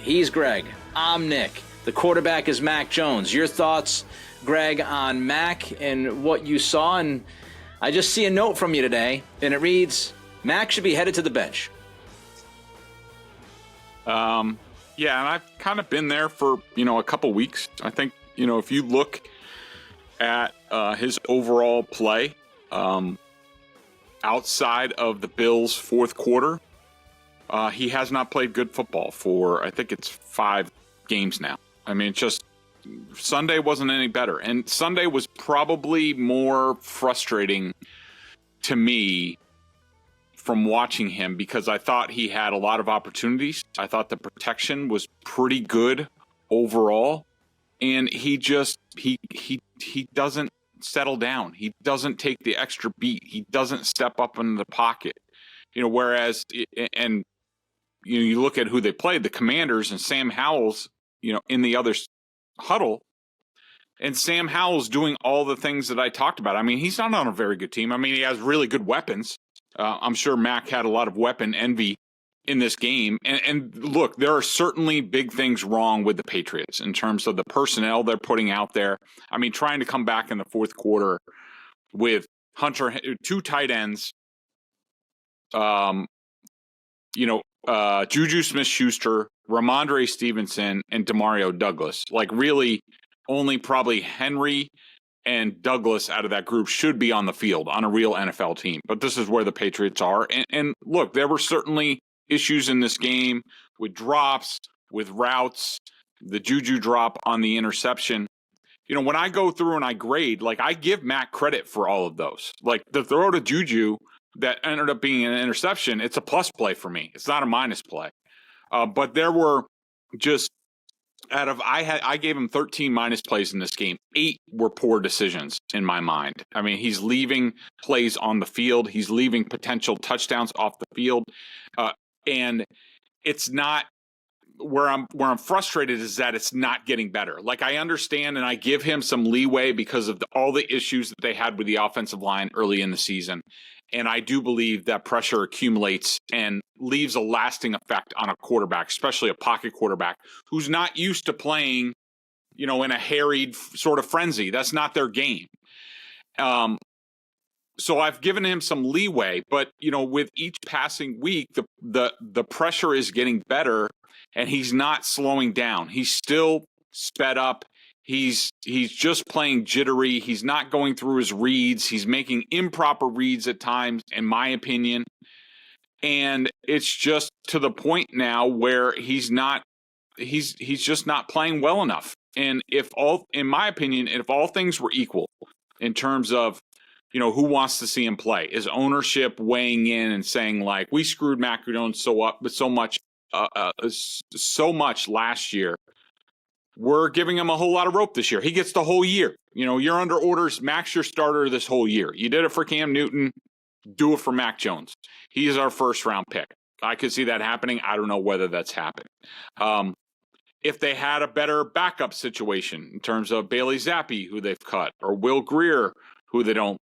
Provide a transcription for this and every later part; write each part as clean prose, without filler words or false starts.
He's Greg. I'm Nick. The quarterback is Mac Jones. Your thoughts, Greg, on Mac and what you saw? And I just see a note from you today, and it reads, Mac should be headed to the bench. Yeah, and I've kind of been there for, a couple weeks. I think, if you look at his overall play outside of the Bills' fourth quarter, he has not played good football for, I think it's 5 games now. I mean, just Sunday wasn't any better. And Sunday was probably more frustrating to me from watching him because I thought he had a lot of opportunities. I thought the protection was pretty good overall. And he just, he doesn't settle down. He doesn't take the extra beat. He doesn't step up into the pocket. Whereas, and you look at who they played, the Commanders and Sam Howell's, in the other huddle, and Sam Howell's doing all the things that I talked about. I mean, he's not on a very good team. I mean, he has really good weapons. I'm sure Mac had a lot of weapon envy in this game. And look, there are certainly big things wrong with the Patriots in terms of the personnel they're putting out there. I mean, trying to come back in the fourth quarter with Hunter, 2 tight ends, Juju Smith-Schuster, Ramondre Stevenson, and Demario Douglas. Like, really, only probably Henry and Douglas out of that group should be on the field on a real NFL team. But this is where the Patriots are. And look, there were certainly issues in this game with drops, with routes, the Juju drop on the interception. When I go through and I grade, like, I give Mac credit for all of those. Like, the throw to Juju that ended up being an interception, it's a plus play for me. It's not a minus play. But there were just I gave him 13 minus plays in this game. 8 were poor decisions in my mind. I mean, he's leaving plays on the field. He's leaving potential touchdowns off the field. And it's not where I'm frustrated is that it's not getting better. Like, I understand and I give him some leeway because of all the issues that they had with the offensive line early in the season. And I do believe that pressure accumulates and leaves a lasting effect on a quarterback, especially a pocket quarterback who's not used to playing, in a harried sort of frenzy. That's not their game. So I've given him some leeway, but, with each passing week, the pressure is getting better and he's not slowing down. He's still sped up. He's just playing jittery. He's not going through his reads. He's making improper reads at times, in my opinion. And it's just to the point now where he's just not playing well enough. And in my opinion, if all things were equal in terms of, who wants to see him play, is ownership weighing in and saying, like, we screwed Mac Jones so much last year. We're giving him a whole lot of rope this year. He gets the whole year. You're under orders. Mac's your starter this whole year. You did it for Cam Newton. Do it for Mac Jones. He is our first-round pick. I could see that happening. I don't know whether that's happened. If they had a better backup situation in terms of Bailey Zappi, who they've cut, or Will Greer, who they don't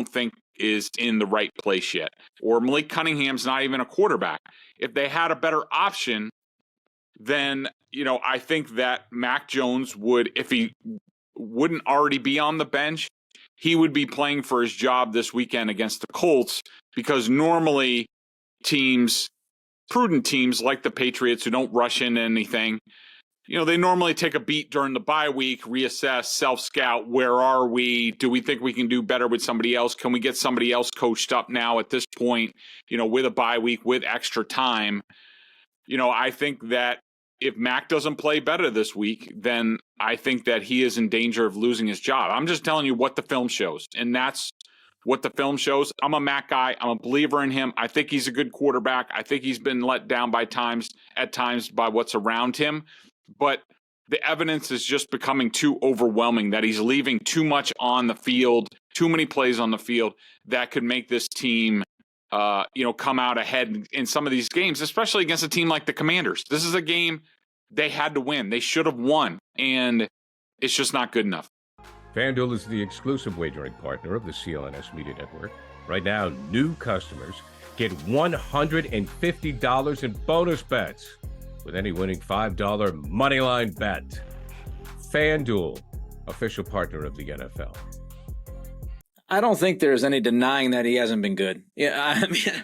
think is in the right place yet, or Malik Cunningham's not even a quarterback. If they had a better option, then, I think that Mac Jones would, if he wouldn't already be on the bench, he would be playing for his job this weekend against the Colts, because normally prudent teams like the Patriots who don't rush into anything, they normally take a beat during the bye week, reassess, self-scout. Where are we? Do we think we can do better with somebody else? Can we get somebody else coached up now at this point, with a bye week, with extra time? I think that if Mac doesn't play better this week, then I think that he is in danger of losing his job. I'm just telling you what the film shows, and that's what the film shows. I'm a Mac guy. I'm a believer in him. I think he's a good quarterback. I think he's been let down at times by what's around him, but the evidence is just becoming too overwhelming that he's leaving too much on the field, too many plays on the field that could make this team come out ahead in some of these games, especially against a team like the Commanders. This is a game they had to win. They should have won, and it's just not good enough. FanDuel is the exclusive wagering partner of the CLNS Media Network. Right now, new customers Get $150 in bonus bets with any winning $5 moneyline bet. FanDuel, official partner of the NFL. I don't think there's any denying that he hasn't been good. Yeah, I mean,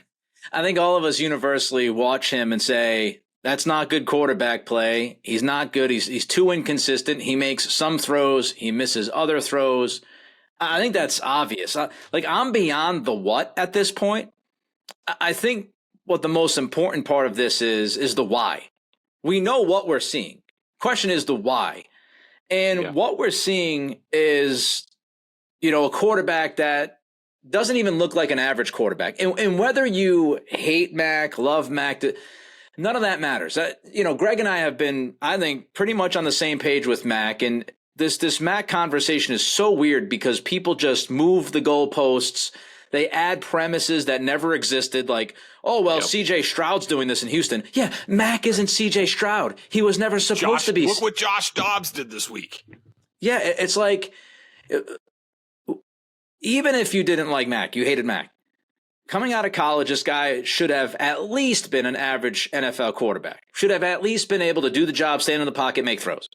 I think all of us universally watch him and say, that's not good quarterback play. He's not good. He's too inconsistent. He makes some throws. He misses other throws. I think that's obvious. I'm beyond the what at this point. I think what the most important part of this is the why. We know what we're seeing. Question is the why. And what we're seeing is, a quarterback that doesn't even look like an average quarterback. And whether you hate Mac, love Mac, none of that matters. Greg and I have been, I think, pretty much on the same page with Mac. And this Mac conversation is so weird because people just move the goalposts. They add premises that never existed, like, CJ Stroud's doing this in Houston. Yeah, Mac isn't CJ Stroud. He was never supposed to be. Look what Josh Dobbs did this week. Yeah, it's like, even if you didn't like Mac, you hated Mac. Coming out of college, this guy should have at least been an average NFL quarterback. Should have at least been able to do the job, stand in the pocket, make throws.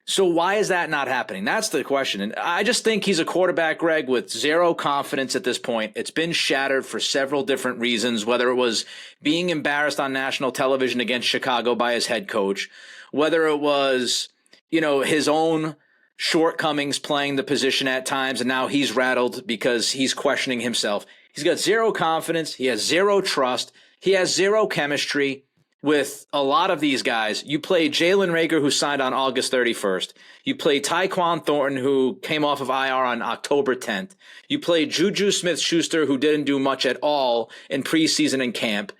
So why is that not happening? That's the question. And I just think he's a quarterback, Greg, with zero confidence at this point. It's been shattered for several different reasons, whether it was being embarrassed on national television against Chicago by his head coach, whether it was, his own shortcomings playing the position at times, and now he's rattled because he's questioning himself. He's got zero confidence. He has zero trust. He has zero chemistry with a lot of these guys. You play Jalen Reagor, who signed on August 31st. You play Tyquan Thornton, who came off of IR on October 10th. You play Juju Smith-Schuster, who didn't do much at all in preseason and camp.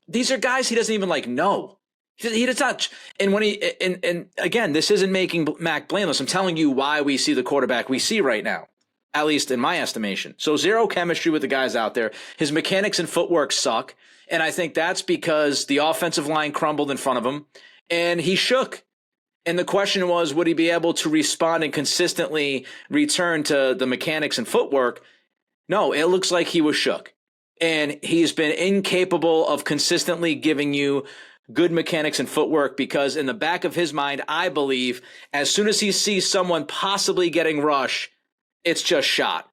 These are guys he doesn't even know. He does not. And and again, this isn't making Mac blameless. I'm telling you why we see the quarterback we see right now, at least in my estimation. So zero chemistry with the guys out there. His mechanics and footwork suck. And I think that's because the offensive line crumbled in front of him and he shook. And the question was, would he be able to respond and consistently return to the mechanics and footwork? No, it looks like he was shook. And he's been incapable of consistently giving you good mechanics and footwork because in the back of his mind, I believe, as soon as he sees someone possibly getting rush, it's just shot.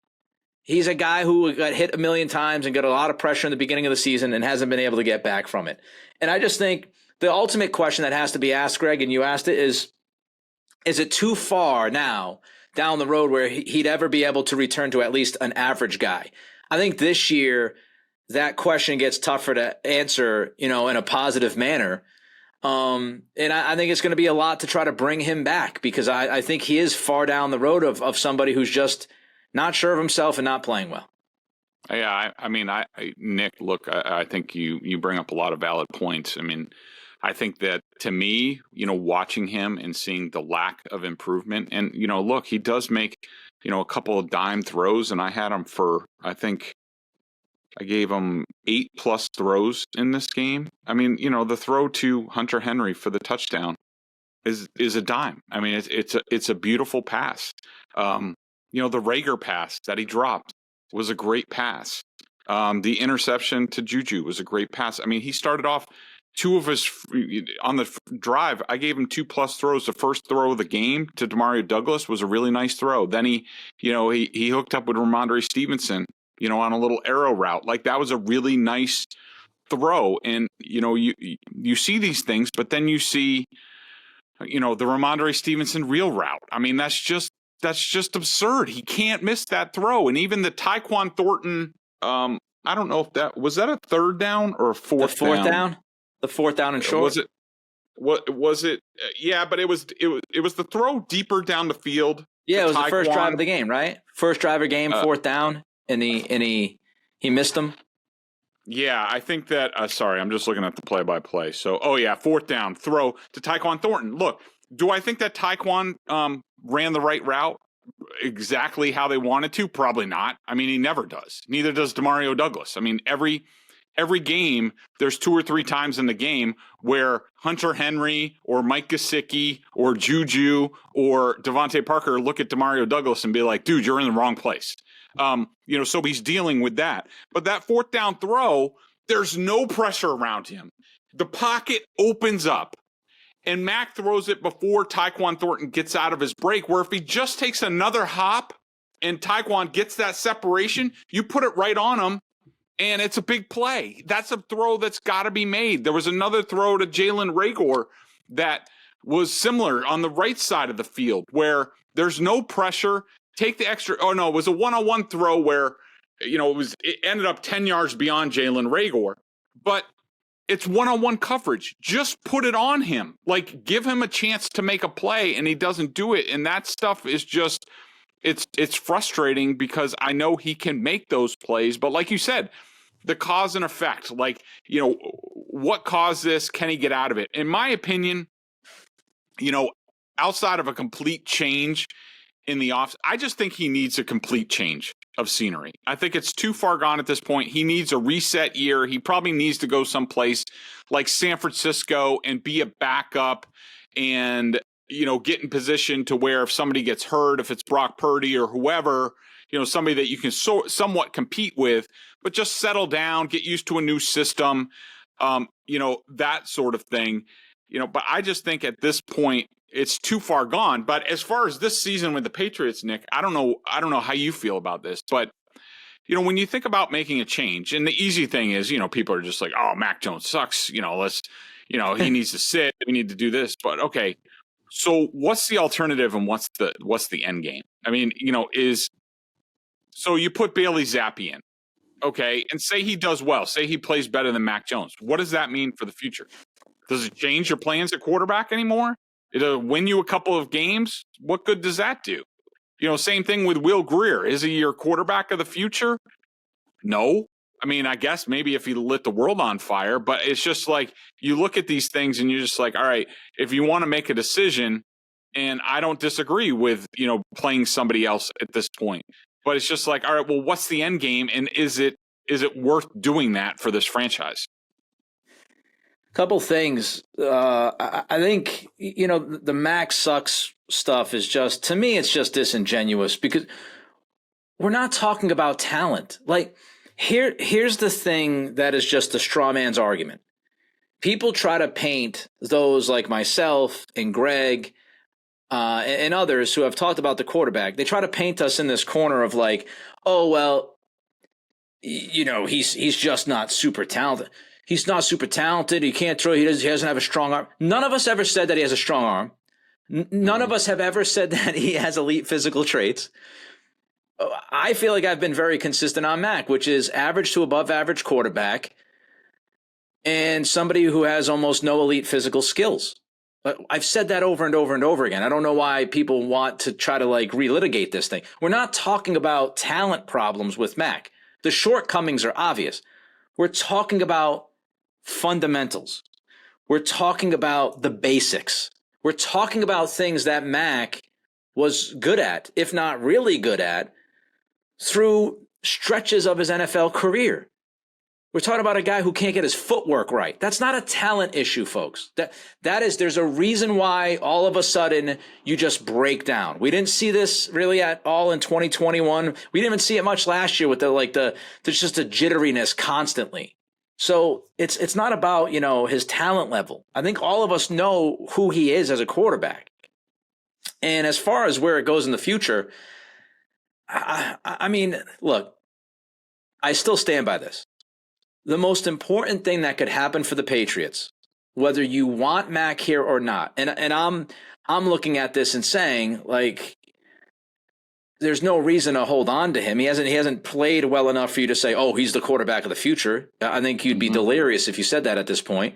He's a guy who got hit a million times and got a lot of pressure in the beginning of the season and hasn't been able to get back from it. And I just think the ultimate question that has to be asked, Greg, and you asked it, is it too far now down the road where he'd ever be able to return to at least an average guy? I think this year that question gets tougher to answer, in a positive manner. And I think it's going to be a lot to try to bring him back because I think he is far down the road of somebody who's just not sure of himself and not playing well. Yeah, Nick, look, I think you bring up a lot of valid points. I mean, I think that to me, watching him and seeing the lack of improvement and, look, he does make, a couple of dime throws and I had him for, I think I gave him 8+ throws in this game. I mean, the throw to Hunter Henry for the touchdown is a dime. I mean, it's a beautiful pass. The Reagor pass that he dropped was a great pass. The interception to Juju was a great pass. I mean, he started off two of his on the drive. I gave him 2+ throws. The first throw of the game to Demario Douglas was a really nice throw. Then he hooked up with Ramondre Stevenson, on a little arrow route. Like that was a really nice throw. And, you see these things, but then you see, the Ramondre Stevenson reel route. I mean, that's just absurd. He can't miss that throw. And even the Tyquan Thornton, I don't know if that was a third down or a fourth down. The fourth down and short. Was it? What was it? Yeah, but it was the throw deeper down the field. Yeah, it was the first drive of the game, right? First drive of game, fourth down, and he missed them. Yeah, I think that. Sorry, I'm just looking at the play-by-play. So, fourth down throw to Tyquan Thornton. Look, do I think that Tyquan ran the right route exactly how they wanted to? Probably not. I mean, he never does. Neither does Demario Douglas. I mean, every game, there's 2 or 3 times in the game where Hunter Henry or Mike Gesicki or Juju or Devontae Parker look at Demario Douglas and be like, dude, you're in the wrong place. So he's dealing with that. But that fourth down throw, There's no pressure around him. The pocket opens up, and Mac throws it before Tyquan Thornton gets out of his break, where if he just takes another hop and Tyquan gets that separation, you put it right on him, and it's a big play. That's a throw that's got to be made. There was another throw to Jalen Reagor that was similar on the right side of the field, where there's no pressure. Take the extra. Oh, no, it was a one-on-one throw where, it ended up 10 yards beyond Jalen Reagor. But it's one-on-one coverage. Just put it on him. Like, give him a chance to make a play, and he doesn't do it. And that stuff is just, it's frustrating because I know he can make those plays. But like you said, the cause and effect, what caused this? Can he get out of it? In my opinion, outside of a complete change in the off, I just think he needs a complete change of scenery. I think it's too far gone at this point. He needs a reset year. He probably needs to go someplace like San Francisco and be a backup and, get in position to where if somebody gets hurt, if it's Brock Purdy or whoever, somebody that you can somewhat compete with, but just settle down, get used to a new system, that sort of thing. But I just think at this point, it's too far gone. But as far as this season with the Patriots, Nick, I don't know how you feel about this, but when you think about making a change, and the easy thing is, people are just like, oh, Mac Jones sucks. He needs to sit. We need to do this. But okay, so what's the alternative and what's the end game? I mean, so you put Bailey Zappi in, okay, and say he does well. Say he plays better than Mac Jones. What does that mean for the future? Does it change your plans at quarterback anymore? It'll win you a couple of games. What good does that do? Same thing with Will Grier. Is he your quarterback of the future? No. I mean, I guess maybe if he lit the world on fire, but it's just like you look at these things and you're just like, all right, if you want to make a decision, and I don't disagree with, playing somebody else at this point, but it's just like, all right, well, what's the end game? And is it worth doing that for this franchise? Couple things. I think, the Mac sucks stuff is just, to me, it's just disingenuous because we're not talking about talent. Like, here's the thing that is just the straw man's argument. People try to paint those like myself and Greg and others who have talked about the quarterback. They try to paint us in this corner of like, oh, well, he's just not super talented. He's not super talented. He can't throw. He doesn't have a strong arm. None of us ever said that he has a strong arm. None of us have ever said that he has elite physical traits. I feel like I've been very consistent on Mac, which is average to above average quarterback and somebody who has almost no elite physical skills. I've said that over and over and over again. I don't know why people want to try to relitigate this thing. We're not talking about talent problems with Mac. The shortcomings are obvious. We're talking about fundamentals. We're talking about the basics. We're talking about things that Mac was good at, if not really good at, through stretches of his NFL career. We're talking about a guy who can't get his footwork right. That's not a talent issue, folks. There's a reason why all of a sudden you just break down. We didn't see this really at all in 2021. We didn't even see it much last year with there's just a jitteriness constantly. So it's not about, his talent level. I think all of us know who he is as a quarterback. And as far as where it goes in the future, I mean, look, I still stand by this. The most important thing that could happen for the Patriots, whether you want Mac here or not, and I'm looking at this and saying, there's no reason to hold on to him. He hasn't played well enough for you to say, oh, he's the quarterback of the future. I think you'd be delirious if you said that at this point.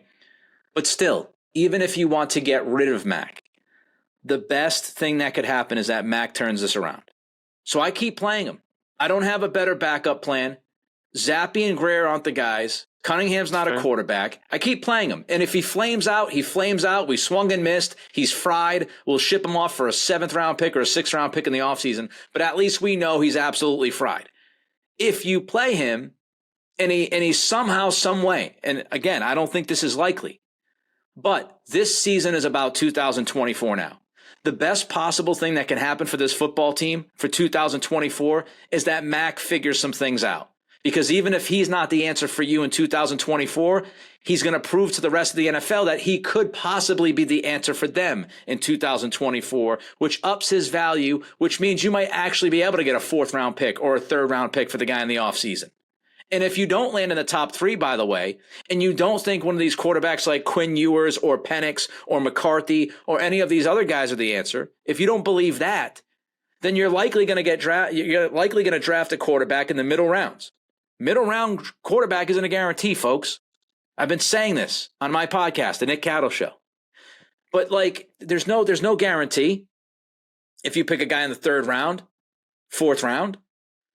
But still, even if you want to get rid of Mac, the best thing that could happen is that Mac turns this around. So I keep playing him. I don't have a better backup plan. Zappi and Grier aren't the guys. Cunningham's not a quarterback. I keep playing him. And if he flames out, he flames out. We swung and missed. He's fried. We'll ship him off for a 7th-round pick or a 6th-round pick in the offseason. But at least we know he's absolutely fried. If you play him and he somehow, some way, and again, I don't think this is likely, but this season is about 2024 now. The best possible thing that can happen for this football team for 2024 is that Mac figures some things out. Because even if he's not the answer for you in 2024, he's going to prove to the rest of the NFL that he could possibly be the answer for them in 2024, which ups his value, which means you might actually be able to get a 4th-round pick or a 3rd-round pick for the guy in the offseason. And if you don't land in the top 3, by the way, and you don't think one of these quarterbacks like Quinn Ewers or Penix or McCarthy or any of these other guys are the answer, if you don't believe that, then you're likely going to draft a quarterback in the middle rounds. Middle round quarterback isn't a guarantee, folks. I've been saying this on my podcast, The Nick Cattle Show. But like, there's no guarantee if you pick a guy in the 3rd round, 4th round.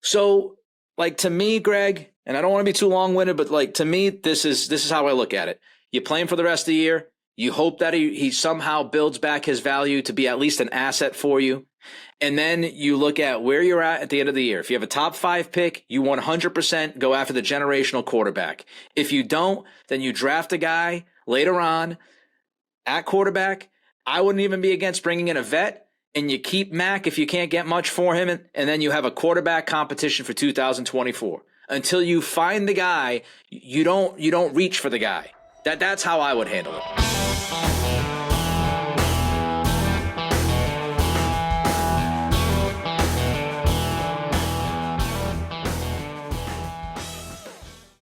So, like, to me, Greg, and I don't want to be too long-winded, but like, to me, this is how I look at it. You play him for the rest of the year. You hope that he somehow builds back his value to be at least an asset for you. And then you look at where you're at the end of the year. If you have a top 5 pick, you 100% go after the generational quarterback. If you don't, then you draft a guy later on at quarterback. I wouldn't even be against bringing in a vet, and you keep Mac if you can't get much for him, and then you have a quarterback competition for 2024. Until you find the guy, you don't reach for the guy. That's how I would handle it.